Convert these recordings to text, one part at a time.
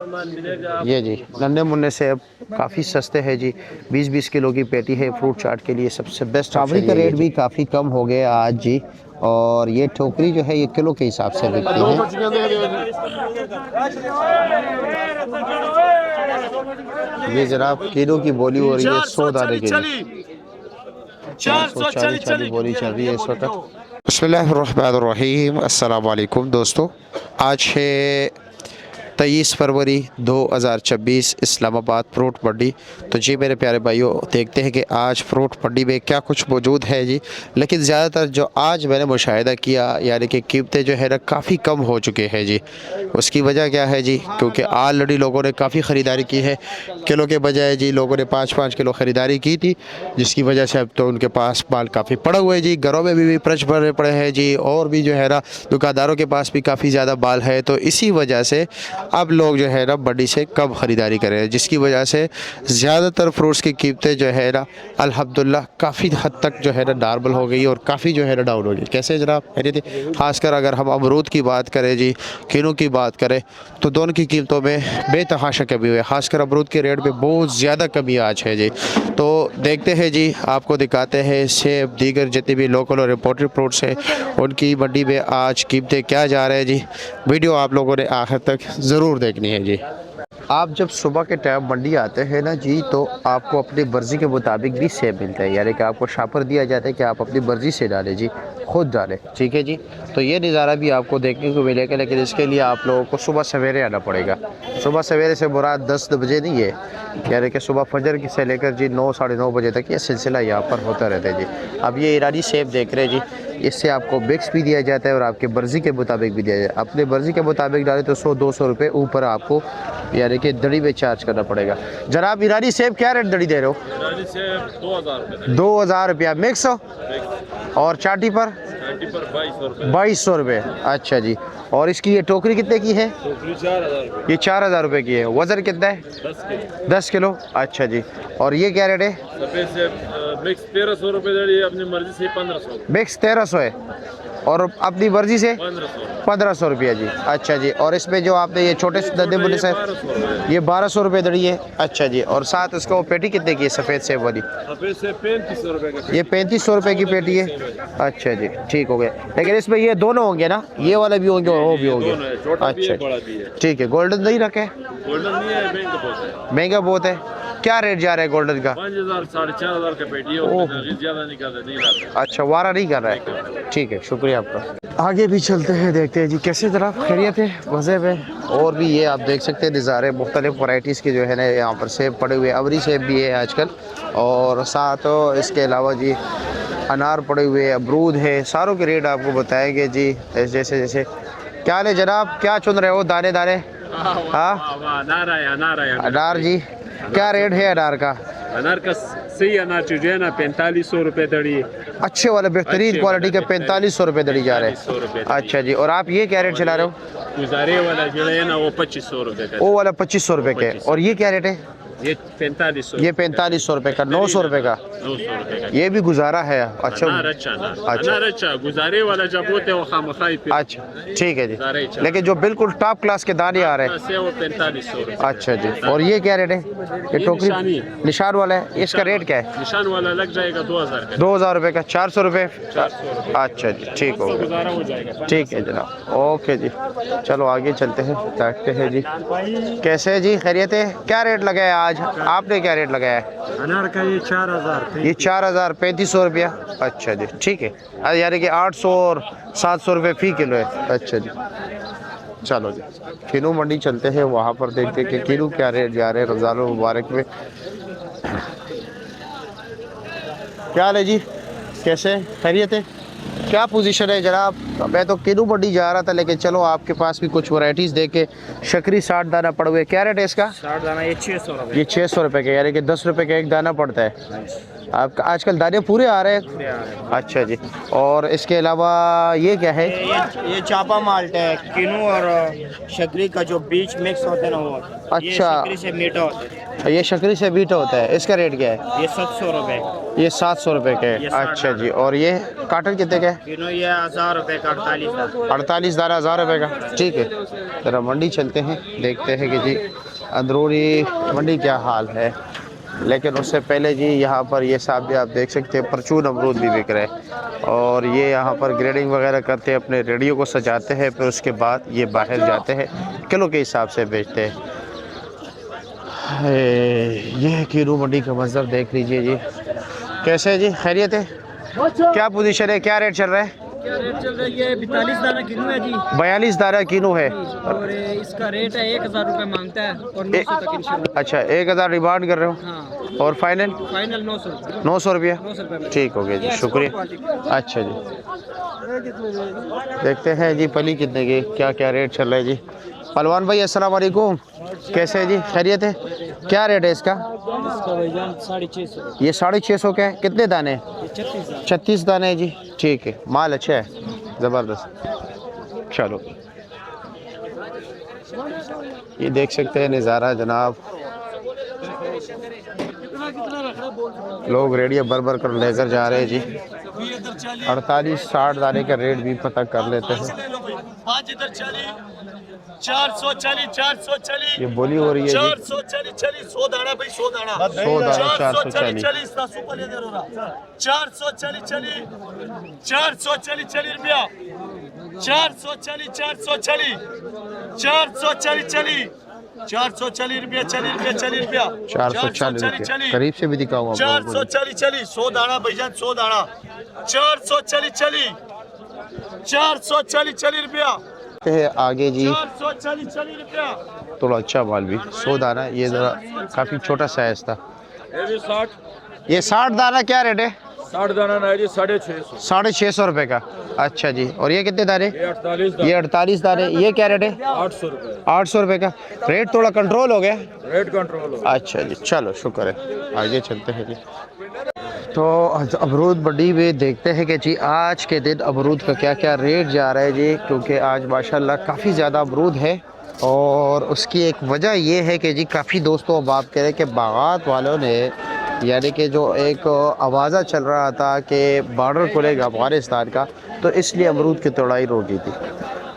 ये जी नन्हे मुन्ने से अब काफ़ी सस्ते हैं जी। 20-20 किलो की पेटी है फ्रूट चाट के लिए सबसे बेस्ट। स्ट्रॉबेरी का रेट भी काफ़ी कम हो गया आज जी। और ये टोकरी जो है ये किलो के हिसाब से बिकती है। ये जनाब किलो की बोली हो रही है 100 दाने के लिए 440 बोली चल रही है इस वक्त। बिस्मिल्लाहिर्रहमानिर्रहीम। अस्सलाम वालेकुम दोस्तों, आज है 23 फरवरी 2026 इस्लामाबाद फ्रूट मंडी। तो जी मेरे प्यारे भाइयों, देखते हैं कि आज फ्रूट मंडी में क्या कुछ मौजूद है जी। लेकिन ज़्यादातर जो आज मैंने मुशाहिदा किया यानी कि कीमतें जो है ना काफ़ी कम हो चुके हैं जी। उसकी वजह क्या है जी? क्योंकि ऑलरेडी लोगों ने काफ़ी ख़रीदारी की है। किलो के बजाय जी लोगों ने 5-5 किलो ख़रीदारी की थी, जिसकी वजह से अब तो उनके पास माल काफ़ी पड़ा हुआ है जी। घरों में भी प्रच भरे पड़े हैं जी, और भी जो है ना दुकानदारों के पास भी काफ़ी ज़्यादा माल है। तो इसी वजह से अब लोग जो है ना मंडी से कम ख़रीदारी कर रहे हैं, जिसकी वजह से ज़्यादातर फ्रूट्स की कीमतें जो है ना अल्हम्दुलिल्लाह काफ़ी हद तक जो है ना नॉर्मल हो गई और काफ़ी जो है ना डाउन हो गई। कैसे जनाब? खासकर अगर हम अमरूद की बात करें जी, किन्नू की बात करें, तो दोनों की कीमतों में बेतहाशा कमी हुई है। खासकर अमरूद के रेट में बहुत ज़्यादा कमी आज है जी। तो देखते हैं जी, आपको दिखाते हैं सेब दीगर जितने भी लोकल और इम्पोर्टेड फ्रूट्स हैं उनकी मंडी में आज कीमतें क्या जा रहे हैं जी। वीडियो आप लोगों ने आखिर तक ज़रूर देखनी है जी। आप जब सुबह के टाइम मंडी आते हैं ना जी, तो आपको अपनी मर्ज़ी के मुताबिक भी सेब मिलता है, यानी कि आपको शापर दिया जाता है कि आप अपनी मर्ज़ी से डालें जी, खुद डालें। ठीक है जी। तो ये नज़ारा भी आपको देखने को मिलेगा, लेकिन इसके लिए आप लोगों को सुबह सवेरे आना पड़ेगा। सुबह सवेरे से मुराद 10 बजे नहीं है, यानी कि सुबह फजर से लेकर जी 9 साढ़े 9 बजे तक ये सिलसिला यहाँ पर होता रहता है जी। अब ये ईरानी सेब देख रहे हैं जी, इससे आपको मिक्स भी दिया जाता है और आपके मर्ज़ी के मुताबिक भी दिया जाए। अपने मर्ज़ी के मुताबिक डालें तो 100-200 रुपये ऊपर आपको यानी कि दड़ी में चार्ज करना पड़ेगा। जनाब ईरानी सेब क्या रेट दड़ी दे रहे हो? ईरानी सेब 2000 रुपया मिक्स हो, और चाटी पर 2200 रुपये। अच्छा जी। और इसकी ये टोकरी कितने की है? टोकरी 4000 रुपये। ये 4000 रुपये की है। वज़न कितना है? 10 किलो। अच्छा जी। और ये क्या रेट है? सफ़ेद सेब मिक्स 1300 रुपये दड़ी, अपनी मर्जी से 1500। मिक्स 1300 है और अपनी मर्जी से 1500 रुपया जी। अच्छा जी। और इसमें जो आपने ये छोटे दंदे बुने से ये 1200 रुपये दड़ी है। अच्छा जी। और साथ उसका वो पेटी कितने की है सफ़ेद सेब वाली? सफ़ेद सेब 3500 रुपये का। ये 3500 रुपये की पेटी है। अच्छा जी, ठीक हो गया। लेकिन इसमें ये दोनों होंगे ना, ये वाला भी होंगे और वो भी होंगे? अच्छा ठीक है। गोल्डन नहीं रखे? गोल्डन नहीं है, महंगा बहुत है। महंगा बहुत है। क्या रेट जा रहा है गोल्डन का? 5000 4500 का पेटी है, ज़्यादा नहीं कर रहे। अच्छा, वारा नहीं कर रहा है। ठीक है, शुक्रिया आपका। आगे भी चलते हैं, देखते हैं जी कैसे जनाब खैरियत है मज़े में। और भी ये आप देख सकते हैं नज़ारे, मुख्तलिफ वैराइटीज़ के जो है ना यहाँ पर सेब पड़े हुए हैं। अवरी सेब भी है आजकल, और साथ इसके अलावा जी अनार पड़े हुए हैं, अमरूद है। सारों के रेट आपको बताएंगे जी जैसे जैसे। क्या ले जनाब, क्या चुन रहे हो दाने दाने? हाँ अनार जी, क्या रेट है अनार का? अनार का सही अनार जो है ना 4500 रुपये दड़ी। अच्छे वाले बेहतरीन क्वालिटी के 4500 रुपये दड़ी जा रहे हैं। अच्छा जी। और आप ये क्या रेट चला रहे हो? गुजारे वाला जो है ना वो 2500 रुपये का। वो वाला 2500 रुपये के। और ये क्या रेट है? ये 4500। ये 4500 रुपये का। 900 रुपये का। 900 रुपये का। ये भी गुजारा है। अच्छा अच्छा गुजारे वाला जब होते हैं वो खामखाई। अच्छा ठीक है जी। लेकिन जो बिल्कुल टॉप क्लास के दाने आ रहे हैं वो 4500। अच्छा जी। और ये क्या रेट है? ये टोकरी निशान वाला है, इसका रेट क्या है? निशान वाला लग जाएगा 2000 का। 2000 रुपये का। 400 रुपये। अच्छा जी, ठीक हो गया। ठीक है जनाब, ओके जी। चलो आगे चलते हैं, देखते हैं जी कैसे है जी खैरियत है। क्या रेट लगाया आज आपने? क्या रेट लगाया है? अनार का ये 4000। ये 4000 3500 रुपया। अच्छा जी, ठीक है। यानी कि 800 और 700 रुपये फ़ी किलो है। अच्छा जी, चलो जी किन्नू मंडी चलते हैं, वहाँ पर देखते हैं कि किन्नू क्या रेट जा रहे हैं रमज़ान मुबारक में। क्या हाल है जी, कैसे खैरियत है? क्या पोजीशन है जनाब? मैं तो किन्नू मंडी जा रहा था, लेकिन चलो आपके पास भी कुछ वैरायटीज़ देखे। शकरी 60 दाना पड़ हुए, क्या रेट है इसका? 60 दाना ये 600 रुपये। ये 600 रुपये के, यानी कि 10 रुपये का एक दाना पड़ता है। आपका आजकल दाने पूरे आ रहे हैं? अच्छा जी। और इसके अलावा ये क्या है? ये चापा माल्ट है, किन्नू और शकरी का जो बीच मिक्स होता है ना वो। अच्छा, ये शकरी से मीठा होता है। ये शकरी से मीठा होता है। इसका रेट क्या है? ये 700 रुपये। ये 700 रुपये के। अच्छा जी। और ये काटन कितने का है? किलो ये 1000 रुपए का 48 48 दाना 1000 रुपये का। ठीक है, ज़रा मंडी चलते हैं, देखते हैं कि जी अंदरूनी मंडी क्या हाल है। लेकिन उससे पहले जी यहाँ पर ये साहब भी आप देख सकते हैं परचून अमरूद भी बिक रहे हैं, और ये यहाँ पर ग्रेडिंग वगैरह करते हैं, अपने रेडियो को सजाते हैं, फिर उसके बाद ये बाहर जाते हैं किलो के हिसाब से बेचते हैं। ये कीरू मंडी का मंजर देख लीजिए जी। कैसे है जी, खैरियत है? क्या पोजीशन है, क्या रेट चल रहा है? क्या रेट चल रही है? 42 दाना किलो है जी। 42 दाना किलो है, और इसका रेट है 1000 रुपए मांगता है और 900 तक इंशाल्लाह। अच्छा, 1000 डिमांड कर रहे हो? हाँ, और फाइनल? फाइनल 900 900 रुपया। 900 रुपए में। ठीक हो गया जी, शुक्रिया। अच्छा जी, देखते हैं जी पली कितने की, क्या क्या रेट चल रहा है जी। पहलवान भाई अस्सलाम वालेकुम, कैसे है जी, खैरियत है? क्या रेट है इसका? इसका भाईजान 650। ये 650 का है, कितने दाने? 36 36 दाने है जी। ठीक है, माल अच्छा है, ज़बरदस्त। चलो, ये देख सकते हैं नज़ारा जनाब, लोग रेडियो भर भर कर लेकर जा रहे हैं जी। 48-60 दाने का रेट भी पता कर लेते हैं। 440 ये बोली हो रही है जी, 440 100 दाना भाई 100 दाना 100 दाना 440। 440 रुपया 440 रुपया 40 रुपया 440 रुपये, करीब से भी दिखाऊंगा आपको। 440 100 दाना भैया 100 दाना 440 रुपया है आगे जी 440 रुपया थोड़ा अच्छा माल भी 100 दाना, ये ज़रा काफ़ी छोटा साइज था। ये भी 60 ये 60 दाना क्या रेट है? 60 दाना ना जी 650। 650 रुपये का। अच्छा जी, और ये कितने दाने? ये 48 ये 48 दाने, ये क्या रेट है? 800 रुपए 800 रुपये का। रेट थोड़ा कंट्रोल हो गया। रेट कंट्रोल हो। अच्छा जी, चलो शुक्र है, आगे चलते हैं जी। तो अमरूद मंडी में देखते हैं कि जी आज के दिन अमरूद का क्या क्या रेट जा रहा है जी, क्योंकि आज माशाल्लाह काफ़ी ज़्यादा अमरूद है। और उसकी एक वजह ये है कि जी काफ़ी दोस्तों अब आप कह रहे हैं कि बागात वालों ने, यानी कि जो एक आवाज़ा चल रहा था कि बॉर्डर खुलेगा अफ़गानिस्तान का, तो इसलिए अमरूद की तोड़ाई रोकी थी,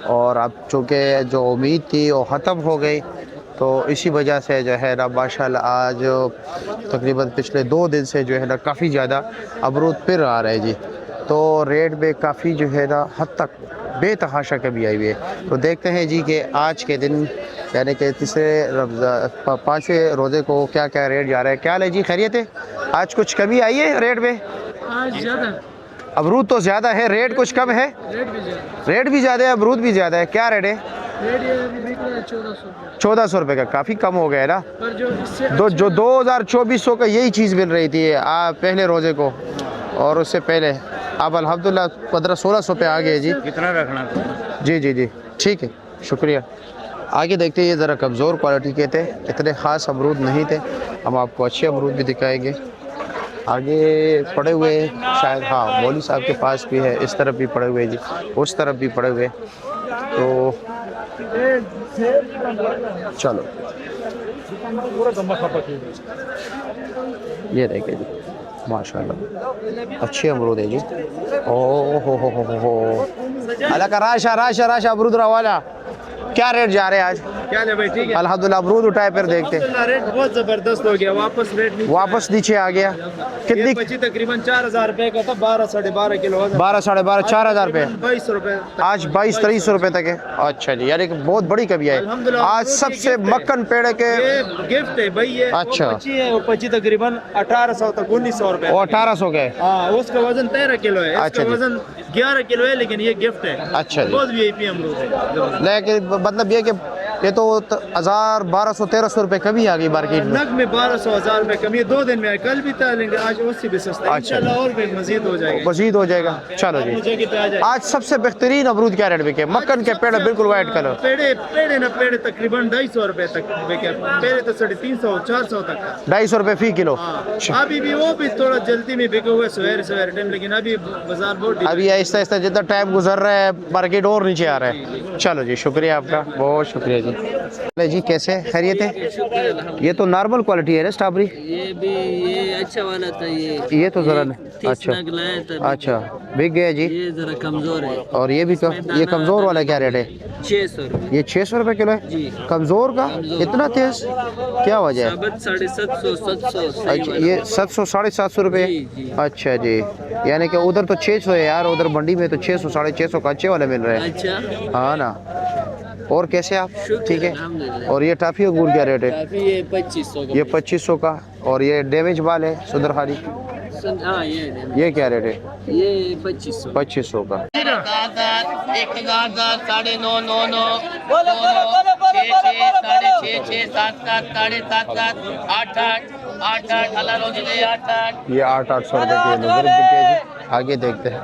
और अब चूँकि जो उम्मीद थी वो ख़त्म हो गई, तो इसी वजह से जो है ना माशाल्लाह आज तकरीबन पिछले 2 दिन से जो है ना काफ़ी ज़्यादा अमरूद फिर आ रहे हैं जी। तो रेट में काफ़ी जो है ना हद तक बेतहाशा कमी आई हुई है। तो देखते हैं जी कि आज के दिन यानी कि तीसरे 5वें रोज़े को क्या क्या रेट जा रहा है। क्या है जी, खैरियत है? आज कुछ कमी आई है रेट में? आज ज़्यादा अमरूद तो ज़्यादा है, रेट कुछ कम है? रेट भी ज़्यादा है, अमरूद भी ज़्यादा है। क्या रेट है? रेट ये अभी बिक रहा है 1400। 1400 रुपये का, काफ़ी कम हो गया है ना। पर जो इससे जो 2024 का यही चीज़ मिल रही थी पहले रोज़े को, और उससे पहले अब अल्हम्दुलिल्लाह 1500-1600 पे आ गए जी। कितना रखना था? जी जी जी, ठीक है, शुक्रिया। आगे देखते हैं, ये ज़रा कमज़ोर क्वालिटी के थे, इतने ख़ास अमरूद नहीं थे। हम आपको अच्छे अमरूद भी दिखाएंगे। आगे पड़े हुए शायद, हाँ मौलवी साहब के पास भी है, इस तरफ भी पड़े हुए जी, उस तरफ भी पड़े हुए। तो चलो ये देखिए जी, माशाल्लाह अच्छे अमरूद है जी। ओ हो अल्लाह का राशा राशा राशा अमरूद वाला, क्या रेट जा रहे हैं आज? क्या है भाई? ठीक है, अल्हम्दुलिल्लाह अमरूद उठाए, फिर देखते हैं। रेट बहुत जबरदस्त हो गया, वापस रेट नीचे वापस नीचे आ गया। कितनी? बची तकरीबन 4000 रुपए का था, 12-12.5 किलो 12 साढ़े 12 4000 रुपये, 2200 रुपए आज 2200-2300 रुपये तक है। अच्छा जी, यानी कि बहुत बड़ी कमी है आज। सबसे मक्खन पेड़ के ये गिफ्ट है भाई, ये अच्छा। वो बची है, वो बची तकरीबन 1800 तक 1900 रुपए। और 1800 के। हाँ, उसका वजन 13 किलो है, अच्छा इसका जी। वजन 11 किलो है, लेकिन ये गिफ्ट है। अच्छा जी। बहुत वीआईपी अमरूद है। लेकिन मतलब ये कि ये तो 1000 1200-1300 रुपये कमी आ गई मार्केट में। नग में 1200-1000 रुपए कमी है, 2 दिन में कल भी था, लेकिन आज उससे भी सस्ता है। अच्छा। इंशाल्लाह और भी मजीद हो जाएगा, मजीद हो जाएगा। चलो जी, मुझे कितना आ जाए। आज सबसे बेहतरीन अमरूद क्या रेट बिके? मक्खन के पेड़ बिल्कुल वाइट कलर, पेड़े तकरीबन 250 रुपए तक बिके, पेड़े तो 350-400 तक। 250 रुपये फी किलो। अभी भी वो भी थोड़ा जल्दी में बिके हुए सवेरे टाइम, लेकिन अभी बाजार बहुत अभी आहिस्ता आहिस्ता जितना टाइम गुजर रहा है मार्केट और नीचे आ रहा है। चलो जी, शुक्रिया आपका, बहुत शुक्रिया जी। अरे जी कैसे खैरियत है? ये तो नॉर्मल क्वालिटी है ना स्ट्रॉबेरी? ये भी ये अच्छा वाला था ये तो जरा अच्छा अच्छा बिक गया जी। ये जरा कमजोर है। और ये भी ये कमजोर वाला क्या रेट है? 600 रुपये। ये 600 रुपये किलो है जी। कमजोर का? इतना तेज क्या वजह है? 750 अच्छा ये 700 750 रुपये। जी, जी। अच्छा जी, यानी कि उधर तो 600 है यार, उधर मंडी में तो 600 650 का अच्छे वाले मिल रहे हैं। अच्छा हाँ ना। और कैसे आप? ठीक है। अल्हम्दुलिल्लाह। और ये टाफी अंगूर क्या रेट है? काफी ये 2500 का। ये 2500 का। और ये डैमेज बाल है सुंदरहारी, हाँ ये क्या रेट है? ये 2500। 2500 का। 1000 साढ़े 9 9 9 6 साढ़े 6 6 7 7 साढ़े 7 7 8 8 8 8 अल्लाह रोज़ दे 8 8। ये 800 रुपये के नजर बिके जी। आगे देखते हैं।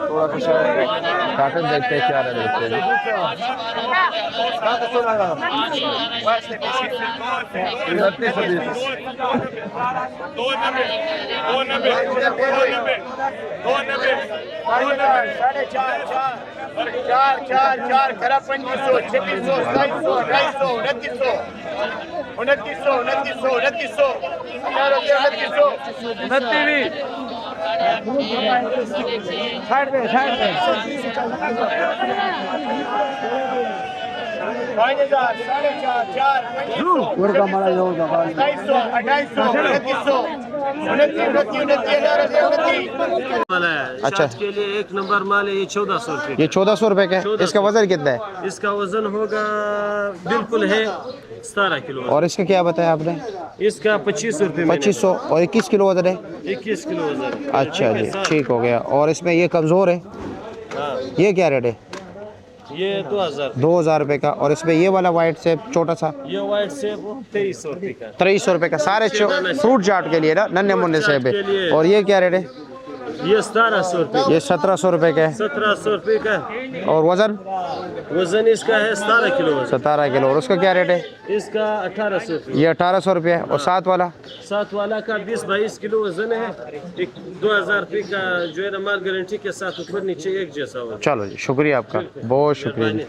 थोड़ा सा काटन देखते हैं क्या देखते हैं। चार खरा 2500 2600 2700 2800 2900 अच्छा के लिए एक नंबर माल है ये 1400 रुपये। ये 1400 रुपये का है। इसका वजन कितना है? इसका वजन होगा बिल्कुल है 17 किलो। और इसका क्या बताया आपने? इसका 2500 रुपये। 2500 और 21 किलो वजन है। 21 किलो वजन। अच्छा जी ठीक हो गया। और इसमें ये कमज़ोर है, हाँ ये क्या रेट है? ये 2000 रुपये का। और इसमें ये वाला वाइट सेब छोटा सा ये वाइट सेब 2300 रुपये का। 2300 रुपये का। सारे फ्रूट चाट के लिए ना, नन्हे मुन्ने सेब है। और ये क्या रेट है? ये 1700 रुपये। ये 1700 रुपये का है। 1700 रुपये का। और वजन? वजन इसका है 17 किलो वजन। 17 किलो। और उसका क्या रेट है? इसका 1800 रुपये। ये 1800 रुपये। और साथ वाला? साथ वाला का 20-22 किलो वजन है। एक 2000 रुपये का जो है ना माल गारंटी के साथ ऊपर नीचे एक जैसा होगा। चलो जी शुक्रिया आपका, बहुत शुक्रिया जी।